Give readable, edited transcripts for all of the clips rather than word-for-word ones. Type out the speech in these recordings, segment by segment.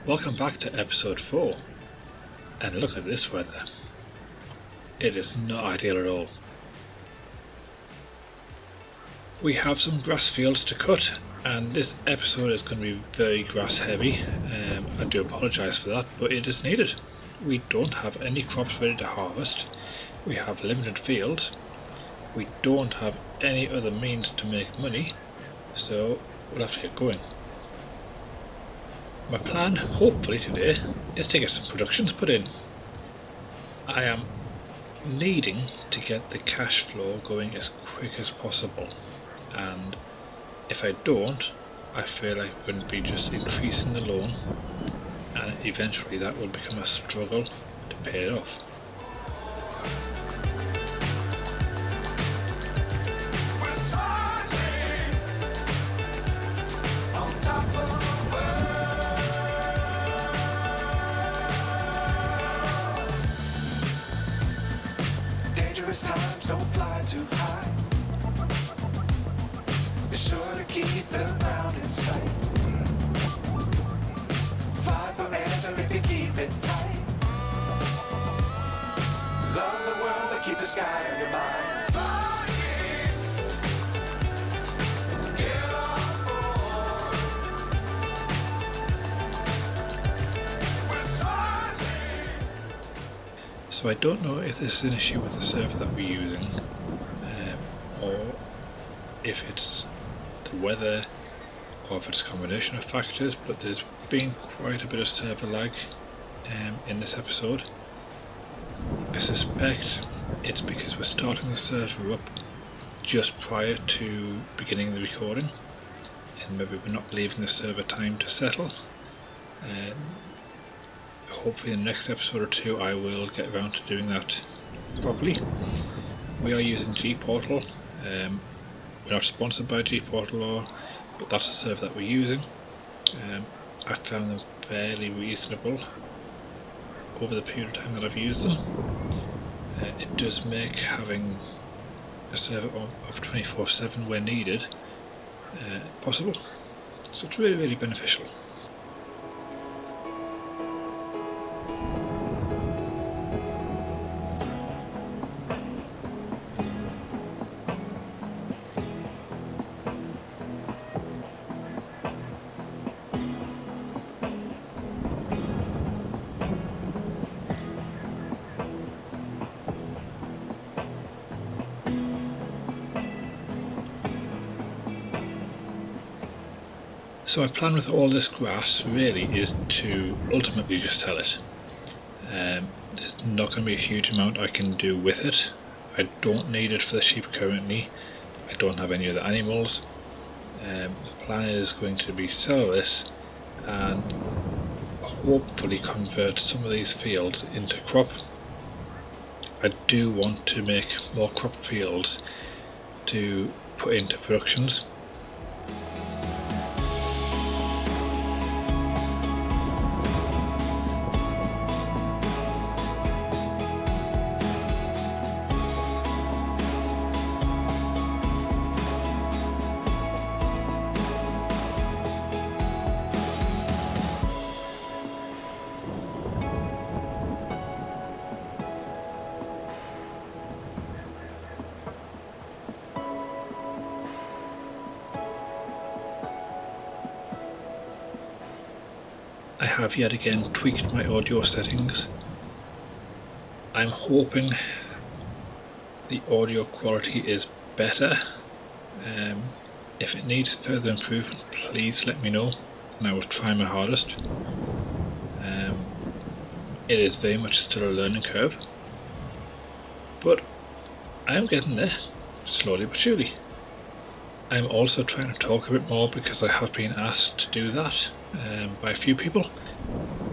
Welcome back to episode 4, and look at this weather. It is not ideal at all. We have some grass fields to cut, and this episode is going to be very grass heavy. I do apologise for that, but it is needed. We don't have any crops ready to harvest, we have limited fields, we don't have any other means to make money, so we'll have to get going. My plan, hopefully today, is to get some productions put in. I am needing to get the cash flow going as quick as possible, and if I don't, I feel like I'm going to be just increasing the loan, and eventually that will become a struggle to pay it off. Times don't fly too high. Be sure to keep the ground in sight. Fly forever if you keep it tight. Love the world and keep the sky on your mind. Get on board. So I don't know if this is an issue with the server that we're using, or if it's the weather, or if it's a combination of factors, but there's been quite a bit of server lag in this episode. I suspect it's because we're starting the server up just prior to beginning the recording, and maybe we're not leaving the server time to settle. Hopefully in the next episode or two I will get around to doing that properly. We are using Gportal. We're not sponsored by Gportal, but that's the server that we're using. I found them fairly reasonable over the period of time that I've used them. It does make having a server up 24/7 where needed possible, so it's really beneficial. So my plan with all this grass really is to ultimately just sell it. There's not going to be a huge amount I can do with it. I don't need it for the sheep currently. I don't have any other animals. The plan is going to be sell this and hopefully convert some of these fields into crop. I do want to make more crop fields to put into productions. I have yet again tweaked my audio settings. I'm hoping the audio quality is better. If it needs further improvement, please let me know and I will try my hardest. It is very much still a learning curve, but I am getting there, slowly but surely. I'm also trying to talk a bit more because I have been asked to do that by a few people.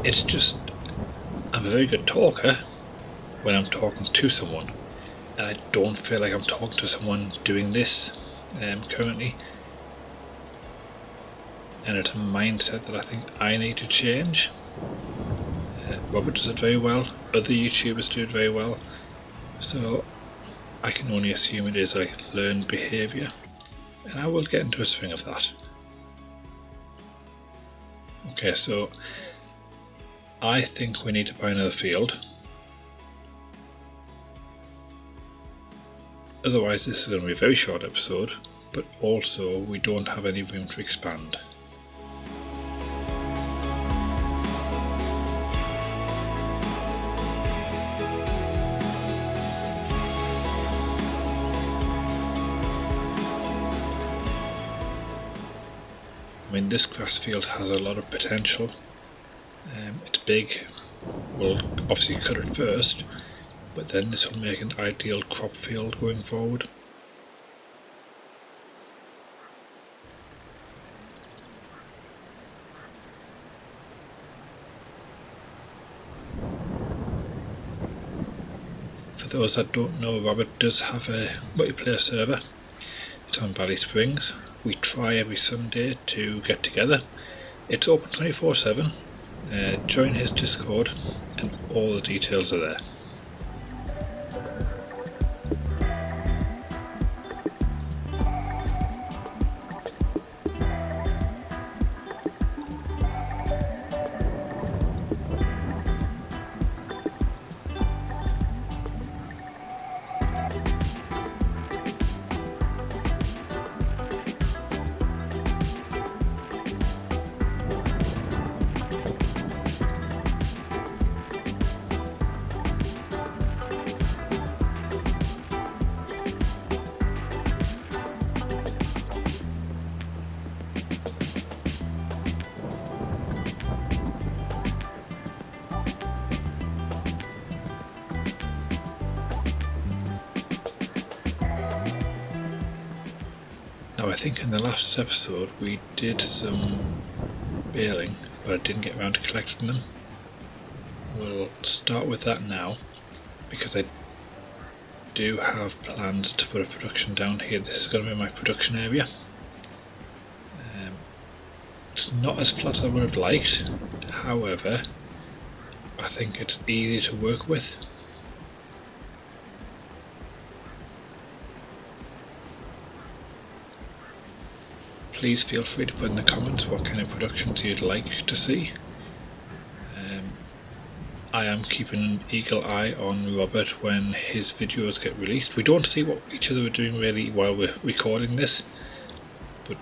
It's just, I'm a very good talker when I'm talking to someone, and I don't feel like I'm talking to someone doing this currently, and it's a mindset that I think I need to change. Robert does it very well, other YouTubers do it very well, so I can only assume it is like learned behaviour, and I will get into a swing of that. Okay, so I think we need to buy another field. Otherwise this is going to be a very short episode, but also we don't have any room to expand. I mean, this grass field has a lot of potential. It's big. We'll obviously cut it first, but then this will make an ideal crop field going forward. For those that don't know, Robert does have a multiplayer server. It's on Valley Springs. We try every Sunday to get together. It's open 24/7. Join his Discord and all the details are there. Now I think in the last episode we did some baling, but I didn't get around to collecting them. We'll start with that now, because I do have plans to put a production down here. This is going to be my production area. It's not as flat as I would have liked, however, I think it's easy to work with. Please feel free to put in the comments what kind of productions you'd like to see. I am keeping an eagle eye on Robert when his videos get released. We don't see what each other are doing really while we're recording this, but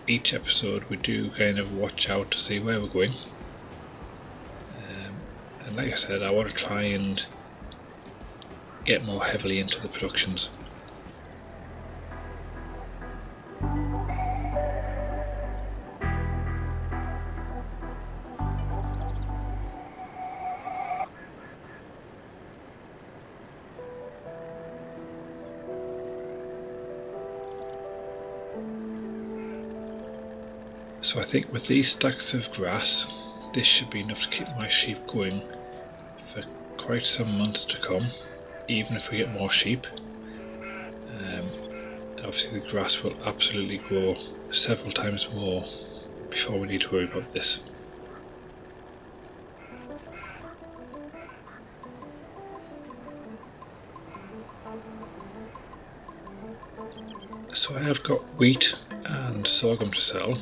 each episode we do kind of watch out to see where we're going. And like I said, I want to try and get more heavily into the productions. So I think with these stacks of grass, this should be enough to keep my sheep going for quite some months to come, even if we get more sheep. And obviously the grass will absolutely grow several times more before we need to worry about this. So I have got wheat and sorghum to sell.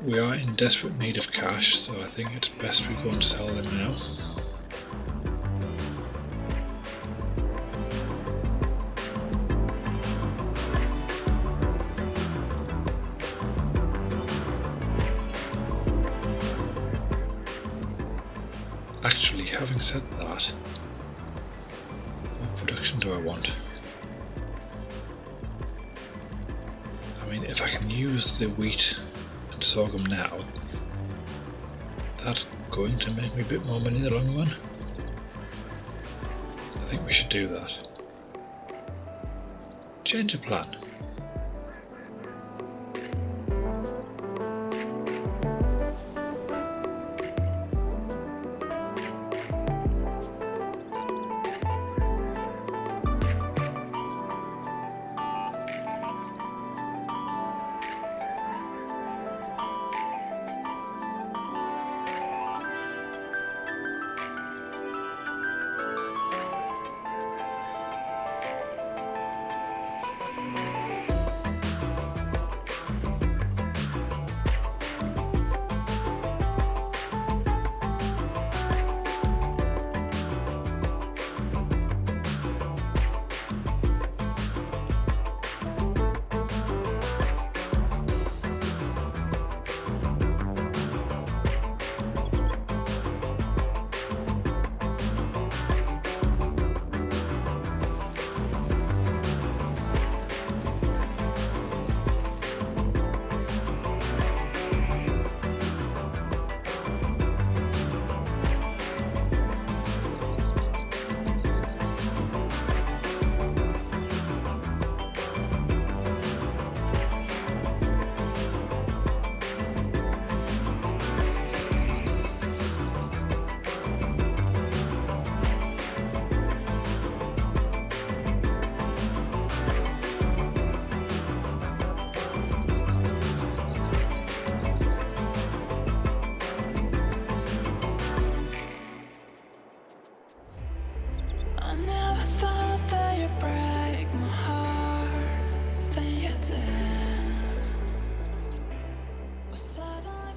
We are in desperate need of cash, so I think it's best we go and sell them now. Actually, having said that, what production do I want? I mean, if I can use the wheat and sorghum now, that's going to make me a bit more money in the long run. I think we should do that. Change of plan.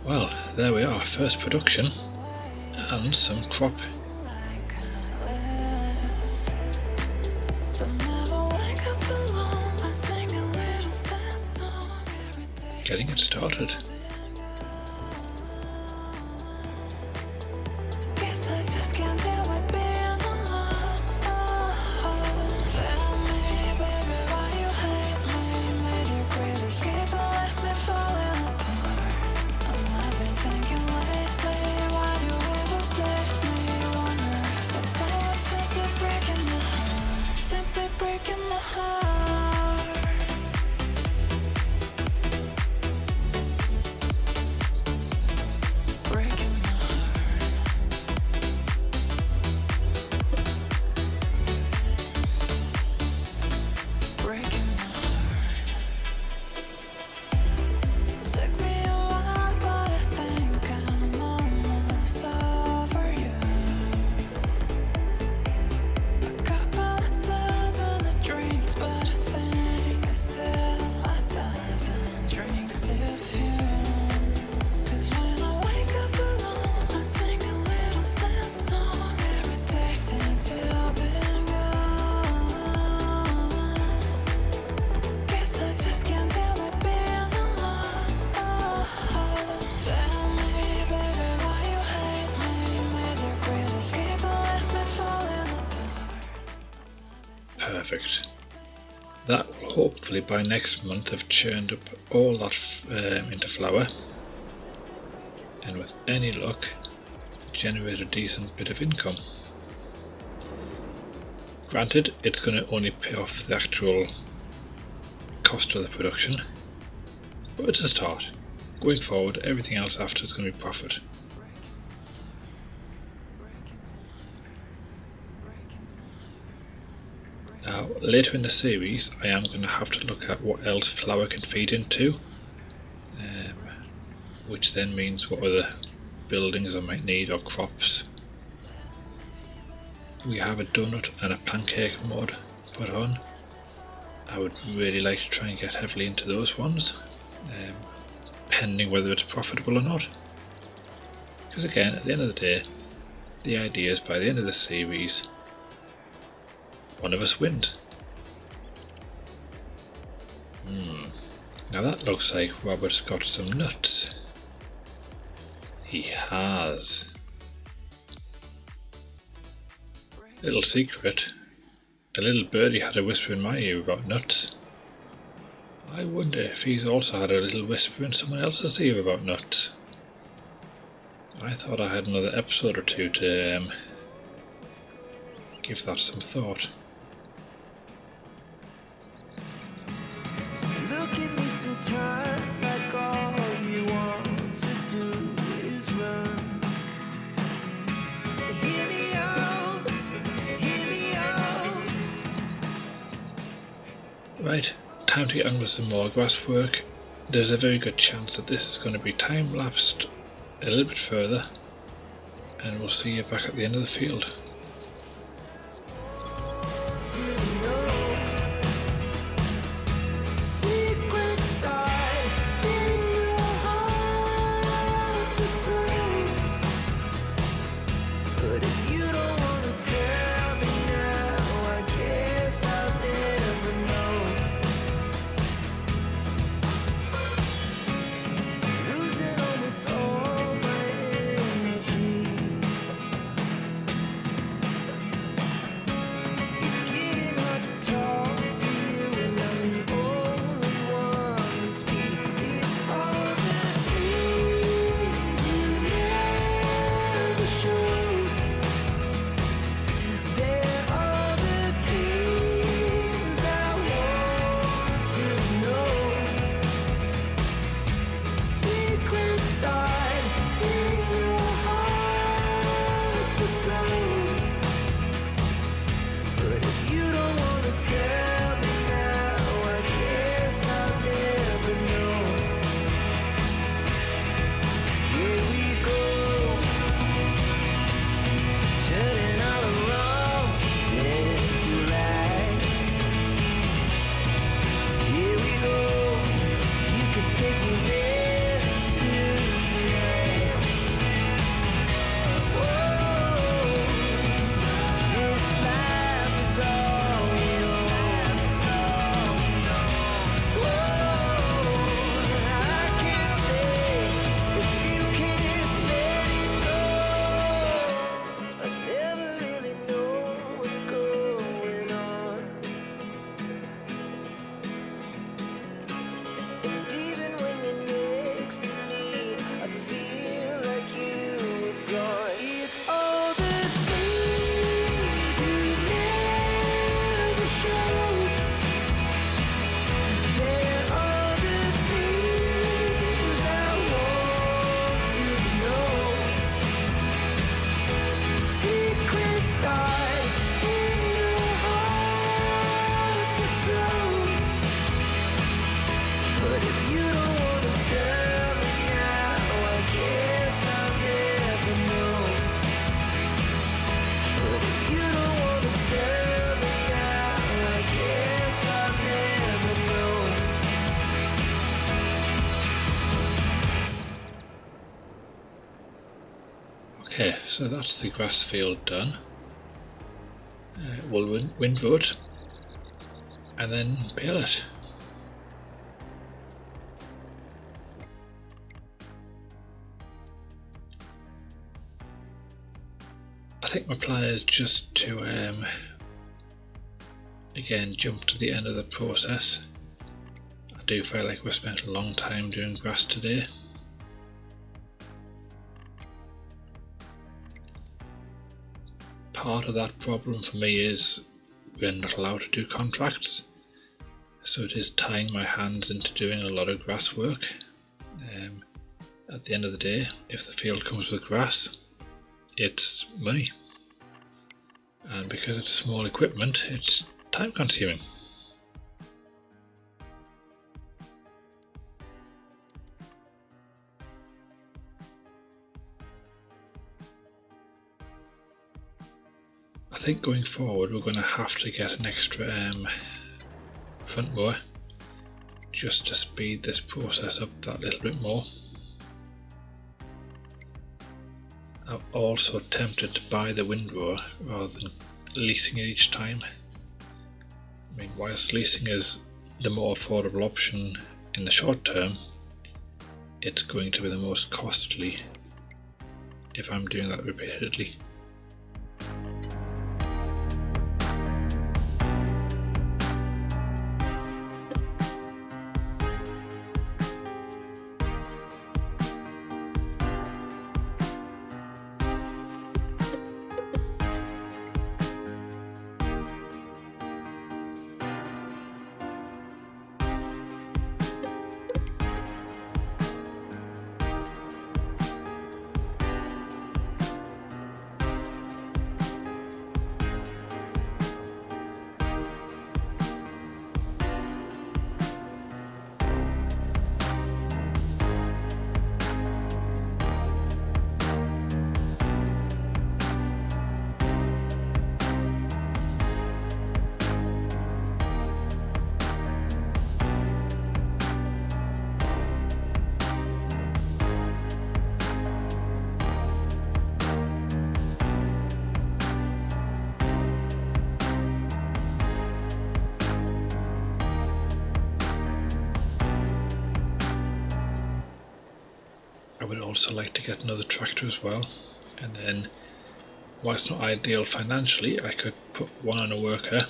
Well, there we are, first production and some crop. Getting it started. Guess I just can't deal with being alone. Tell me, baby, why you hate me? Made your great escape and left me falling apart. I've been thinking lately, why do you ever date me? Wonder if the pain was simply breaking my heart, simply breaking my heart. Breaking my breaking my heart. Took me a while, but I think I'm almost over you. A couple of dozen of drinks, but I think it's still a dozen drinks too few. 'Cause when I wake up alone, I sing a little sad song. Every day since you've been gone. Guess I just can't deal with being alone. Tell me, baby, why you hate me? Made your great escape and left me falling apart. Perfect. That will hopefully by next month have churned up all that into flour, and with any luck generate a decent bit of income. Granted, it's going to only pay off the actual cost of the production, but it's a start. Going forward, everything else after is going to be profit. Now, later in the series, I am going to have to look at what else flour can feed into, which then means what other buildings I might need or crops. We have a donut and a pancake mod put on. I would really like to try and get heavily into those ones, pending whether it's profitable or not. Because again, at the end of the day, the idea is by the end of the series, one of us wins. Now that looks like Robert's got some nuts. He has. Little secret, a little birdie had a whisper in my ear about nuts. I wonder if he's also had a little whisper in someone else's ear about nuts. I thought I had another episode or two to give that some thought. Look at me sometimes like all you want to do is run. Hear me out, hear me out. Right, time to get on with some more grass work. There's a very good chance that this is going to be time lapsed a little bit further, and we'll see you back at the end of the field. Secret star in your heart is slow. But if you don't wanna tell me now, I guess I'll never know. Losing almost all my energy. Okay, so that's the grass field done. We'll windrow it and then bale it. I think my plan is just to again jump to the end of the process. I do feel like we've spent a long time doing grass today. Part of that problem for me is we're not allowed to do contracts, so it is tying my hands into doing a lot of grass work. At the end of the day, if the field comes with grass, it's money, and because it's small equipment, it's time consuming. I think going forward we're going to have to get an extra front mower just to speed this process up that little bit more. I'm also tempted to buy the windrower rather than leasing it each time. I mean, whilst leasing is the more affordable option in the short term, it's going to be the most costly if I'm doing that repeatedly. I would also like to get another tractor as well, and then while it's not ideal financially, I could put one on a worker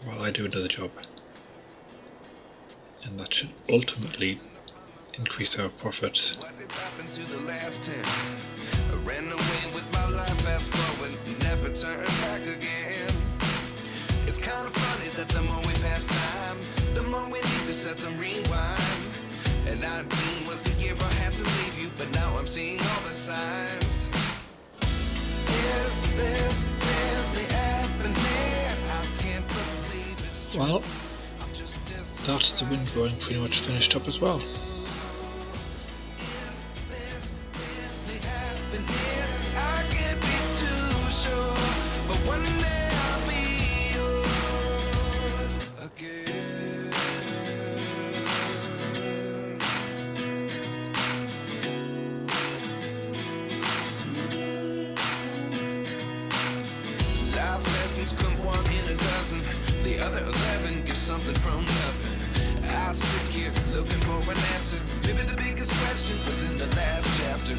while I do another job, and that should ultimately increase our profits. What did happen to the last 10? I ran away with my life, fast forward, never turn back again. It's kind of funny that the more we pass time, the more we need to set the rewind. And 19 was the year I had to leave you, but now I'm seeing all the signs. Is this really happening? I can't believe it's true. Well, I'm just that's the windrowing pretty much finished up as well. Is this really happening? I can't be too sure, but one day I'll be yours again. Life lessons come one in a dozen. The other 11 give something from nothing. I sit here looking for an answer. Maybe the biggest question was in the last chapter.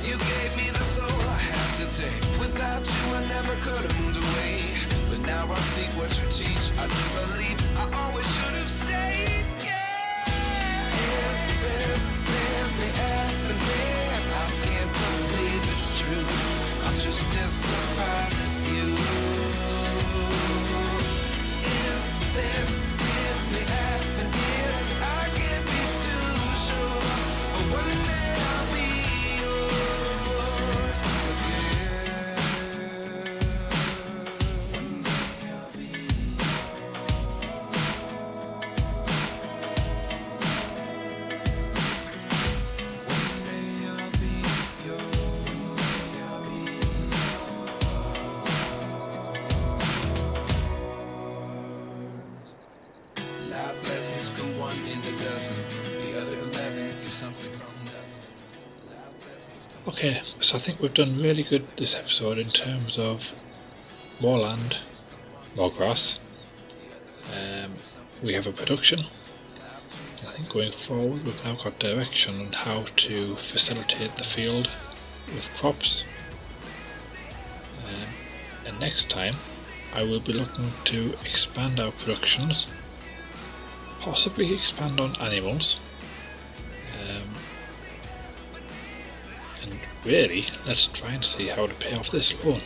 You gave me the soul I have today. Without you I never could have moved away. But now I see what you teach. I do believe I always should have stayed. Yeah. Is this really happening? I can't believe it's true. I'm just as surprised as you. Is this really happening? I can't be too sure, but one day I'll be yours again. One day I'll be One day I'll be yours. Life lessons come one in a dozen. The other 11 give something from nothing. Life lessons come Okay, so I think we've done really good this episode in terms of more land, more grass. We have a production. I think going forward we've now got direction on how to facilitate the field with crops. And next time I will be looking to expand our productions, possibly expand on animals, and really let's try and see how to pay off this loan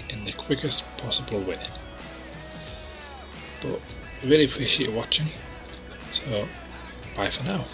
in the quickest possible way. But really appreciate you watching, so bye for now.